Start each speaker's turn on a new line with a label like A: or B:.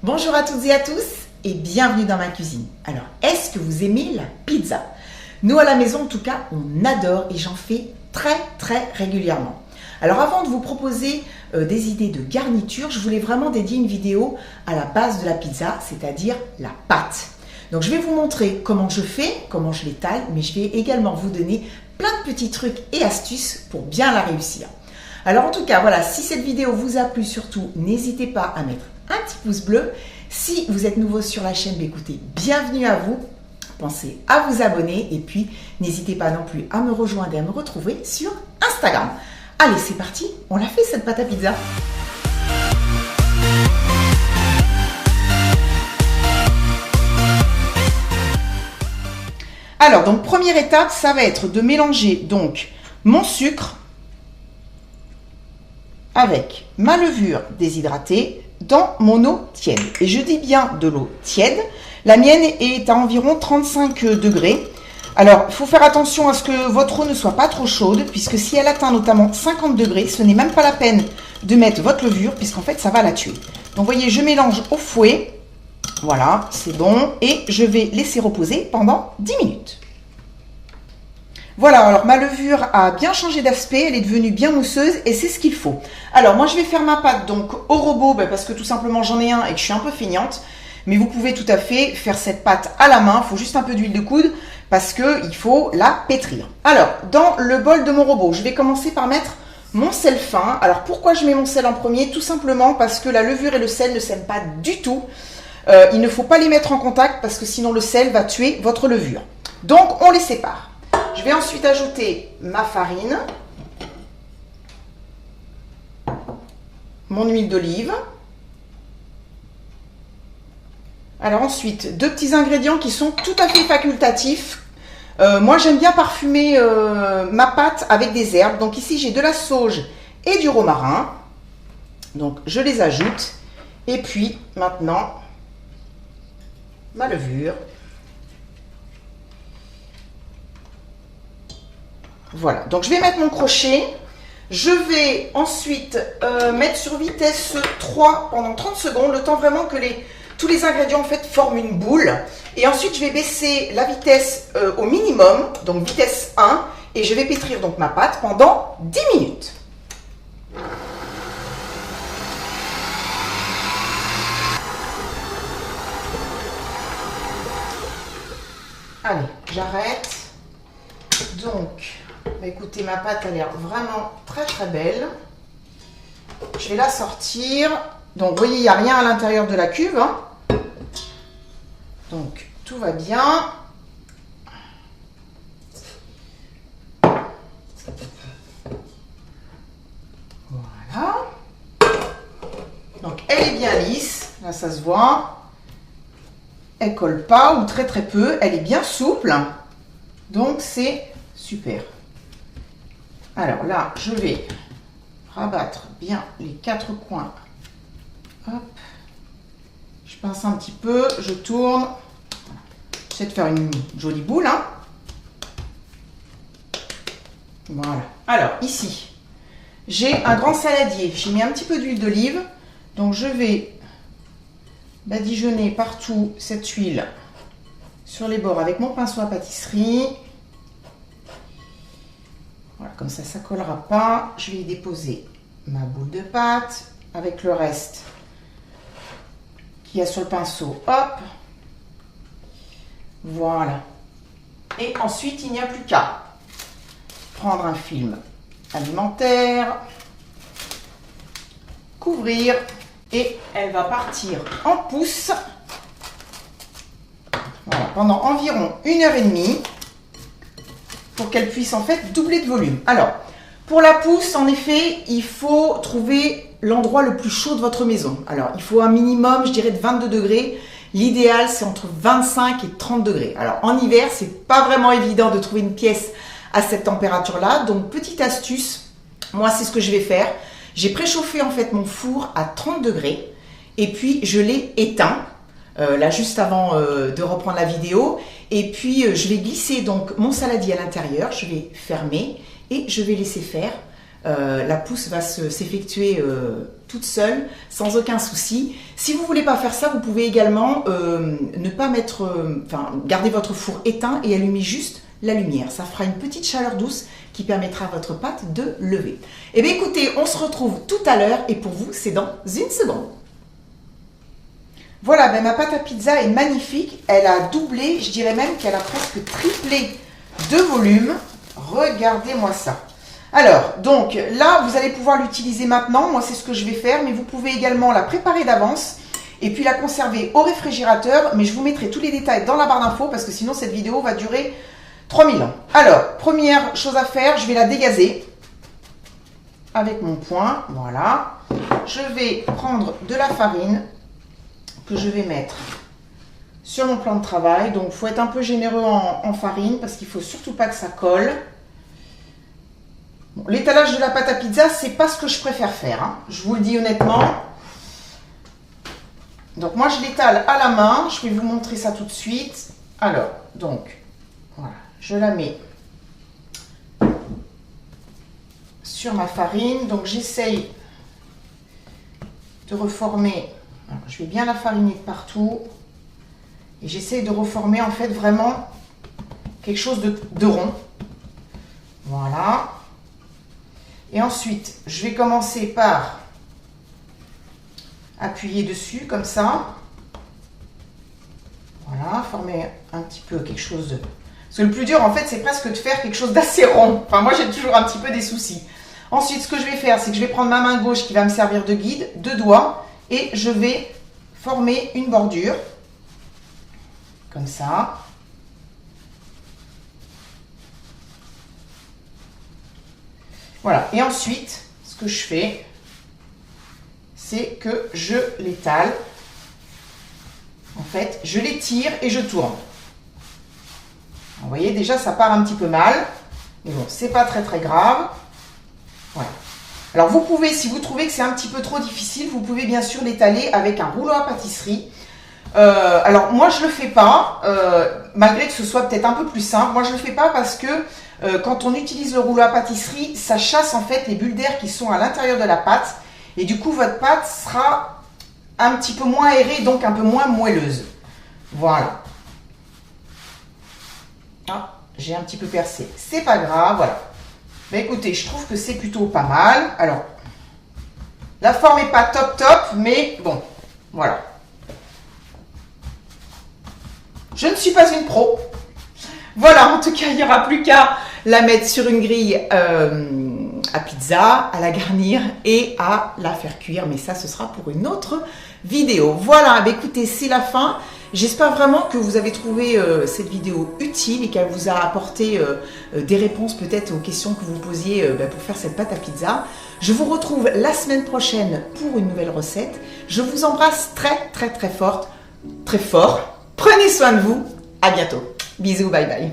A: Bonjour à toutes et à tous et bienvenue dans ma cuisine. Alors, est-ce que vous aimez la pizza? Nous à la maison en tout cas, on adore et j'en fais très régulièrement. Alors avant de vous proposer des idées de garniture, je voulais vraiment dédier une vidéo à la base de la pizza, c'est-à-dire la pâte. Donc je vais vous montrer comment je fais, comment je l'étale, mais je vais également vous donner plein de petits trucs et astuces pour bien la réussir. Alors en tout cas, voilà, si cette vidéo vous a plu, surtout, n'hésitez pas à mettre un petit pouce bleu. Si vous êtes nouveau sur la chaîne, écoutez, bienvenue à vous. Pensez à vous abonner et puis n'hésitez pas non plus à me rejoindre et à me retrouver sur Instagram. Allez, c'est parti, on l'a fait cette pâte à pizza. Alors, donc première étape, ça va être de mélanger donc mon sucre avec ma levure déshydratée dans mon eau tiède. Et je dis bien de l'eau tiède. La mienne est à environ 35 degrés. Alors, il faut faire attention à ce que votre eau ne soit pas trop chaude, puisque si elle atteint notamment 50 degrés, ce n'est même pas la peine de mettre votre levure, puisqu'en fait, ça va la tuer. Donc, vous voyez, je mélange au fouet. Voilà, c'est bon. Et je vais laisser reposer pendant 10 minutes. Voilà, alors ma levure a bien changé d'aspect, elle est devenue bien mousseuse et c'est ce qu'il faut. Alors moi je vais faire ma pâte donc au robot parce que tout simplement j'en ai un et que je suis un peu feignante. Mais vous pouvez tout à fait faire cette pâte à la main, il faut juste un peu d'huile de coude parce qu'il faut la pétrir. Alors dans le bol de mon robot, je vais commencer par mettre mon sel fin. Alors pourquoi je mets mon sel en premier? Tout simplement parce que la levure et le sel ne s'aiment pas du tout. Il ne faut pas les mettre en contact parce que sinon le sel va tuer votre levure. Donc on les sépare. Je vais ensuite ajouter ma farine, mon huile d'olive. Alors ensuite, deux petits ingrédients qui sont tout à fait facultatifs. Moi, j'aime bien parfumer ma pâte avec des herbes. Donc ici, j'ai de la sauge et du romarin. Donc je les ajoute. Et puis maintenant, ma levure. Voilà, donc je vais mettre mon crochet. Je vais ensuite mettre sur vitesse 3 pendant 30 secondes, le temps vraiment que tous les ingrédients en fait forment une boule. Et ensuite, je vais baisser la vitesse au minimum, donc vitesse 1, et je vais pétrir donc ma pâte pendant 10 minutes. Allez, j'arrête. Donc, écoutez, ma pâte a l'air vraiment très belle. Je vais la sortir. Donc, vous voyez, il n'y a rien à l'intérieur de la cuve. Hein. Donc, tout va bien. Voilà. Donc, elle est bien lisse. Là, ça se voit. Elle ne colle pas ou très peu. Elle est bien souple. Donc, c'est super. Alors là, je vais rabattre bien les 4 coins. Hop. Je pince un petit peu, je tourne. J'essaie de faire une jolie boule. Hein. Voilà. Alors, ici, j'ai un grand saladier. J'ai mis un petit peu d'huile d'olive. Donc, je vais badigeonner partout cette huile sur les bords avec mon pinceau à pâtisserie. Voilà, comme ça ne collera pas. Je vais y déposer ma boule de pâte avec le reste qu'il y a sur le pinceau. Hop. Voilà. Et ensuite, il n'y a plus qu'à prendre un film alimentaire, couvrir et elle va partir en pousse. Voilà, pendant environ 1h30 pour qu'elle puisse en fait doubler de volume. Alors, pour la pousse, en effet, il faut trouver l'endroit le plus chaud de votre maison. Alors, il faut un minimum, je dirais, de 22 degrés. L'idéal, c'est entre 25 et 30 degrés. Alors, en hiver, c'est pas vraiment évident de trouver une pièce à cette température-là. Donc, petite astuce, moi, c'est ce que je vais faire. J'ai préchauffé en fait mon four à 30 degrés et puis je l'ai éteint. Là juste avant de reprendre la vidéo, et puis je vais glisser donc mon saladier à l'intérieur, je vais fermer et je vais laisser faire La pousse va s'effectuer toute seule, sans aucun souci. Si vous voulez pas faire ça, vous pouvez également ne pas garder votre four éteint et allumer juste la lumière. Ça fera une petite chaleur douce qui permettra à votre pâte de lever. Eh bien écoutez, on se retrouve tout à l'heure et pour vous, c'est dans une seconde. Voilà, ben ma pâte à pizza est magnifique. Elle a doublé, je dirais même qu'elle a presque triplé de volume. Regardez-moi ça. Alors, donc là, vous allez pouvoir l'utiliser maintenant. Moi, c'est ce que je vais faire, mais vous pouvez également la préparer d'avance et puis la conserver au réfrigérateur. Mais je vous mettrai tous les détails dans la barre d'infos parce que sinon, cette vidéo va durer 3000 ans. Alors, première chose à faire, je vais la dégazer avec mon poing. Voilà. Je vais prendre de la farine que je vais mettre sur mon plan de travail. Donc, il faut être un peu généreux en farine parce qu'il ne faut surtout pas que ça colle. Bon, l'étalage de la pâte à pizza, c'est pas ce que je préfère faire. Hein. Je vous le dis honnêtement. Donc, moi, je l'étale à la main. Je vais vous montrer ça tout de suite. Alors, donc, voilà. Je la mets sur ma farine. Donc, j'essaye de reformer. Alors, je vais bien la fariner de partout. Et j'essaye de reformer, en fait, vraiment quelque chose de rond. Voilà. Et ensuite, je vais commencer par appuyer dessus, comme ça. Voilà, former un petit peu quelque chose de... Parce que le plus dur, en fait, c'est presque de faire quelque chose d'assez rond. Enfin, moi, j'ai toujours un petit peu des soucis. Ensuite, ce que je vais faire, c'est que je vais prendre ma main gauche qui va me servir de guide, deux doigts, et je vais former une bordure. Comme ça. Voilà, et ensuite, ce que je fais, c'est que je l'étale. En fait, je l'étire et je tourne. Vous voyez, déjà, ça part un petit peu mal. Mais bon, c'est pas très très grave. Voilà. Alors, vous pouvez, si vous trouvez que c'est un petit peu trop difficile, vous pouvez bien sûr l'étaler avec un rouleau à pâtisserie. Alors, moi, je le fais pas, malgré que ce soit peut-être un peu plus simple. Moi, je le fais pas parce que quand on utilise le rouleau à pâtisserie, ça chasse en fait les bulles d'air qui sont à l'intérieur de la pâte. Et du coup, votre pâte sera un petit peu moins aérée, donc un peu moins moelleuse. Voilà. Ah, j'ai un petit peu percé. C'est pas grave, voilà. Mais écoutez, je trouve que c'est plutôt pas mal. Alors, la forme n'est pas top top, mais bon, voilà. Je ne suis pas une pro. Voilà, en tout cas, il n'y aura plus qu'à la mettre sur une grille à pizza, à la garnir et à la faire cuire. Mais ça, ce sera pour une autre vidéo. Voilà, bah écoutez, c'est la fin. J'espère vraiment que vous avez trouvé cette vidéo utile et qu'elle vous a apporté des réponses peut-être aux questions que vous posiez pour faire cette pâte à pizza. Je vous retrouve la semaine prochaine pour une nouvelle recette. Je vous embrasse très très très fort. Prenez soin de vous. À bientôt. Bisous, bye bye.